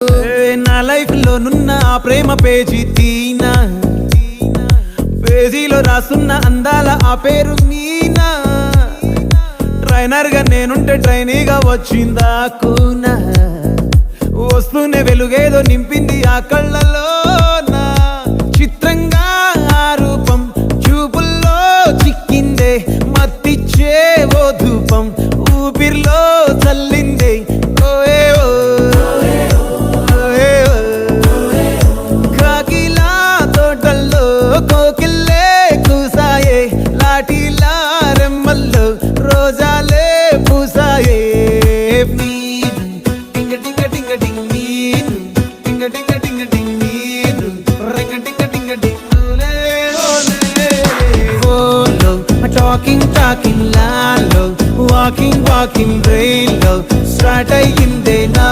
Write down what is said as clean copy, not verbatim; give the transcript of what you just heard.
నా లైఫ్ లో నున్న ఆ ప్రేమ పేజీ తీనా, పేజీలో రాసున్న అందాల ఆ పేరు మీనా. ట్రైనర్ గా నేనుంటే ట్రైనీగా వచ్చిందా కూనా, వస్తూనే వెలుగేదో నింపింది ఆ కళ్ళలో. చిత్రంగా ఆ రూపం చూపుల్లో చిక్కిందే, మత్తిచ్చే ఓ ధూపం ఊపిరిలో చల్లిందే. కాకిలా తోటల్లో కోకిల్లే కూసాయే, లాఠీలా రెమ్మల్లో రోజాలే పూసాయే. టింగ టింగ టింగ టింగ్ నీరు, టింగ టింగ టింగ టింగ్ నీరు, రింగ టింగ టింగ టింగ్ ఓలో. టాకింగ్ టాకింగ్ లాలో, వాకింగ్ వాకింగ్ రైల్లో స్టార్ట్ అయ్యిందే నా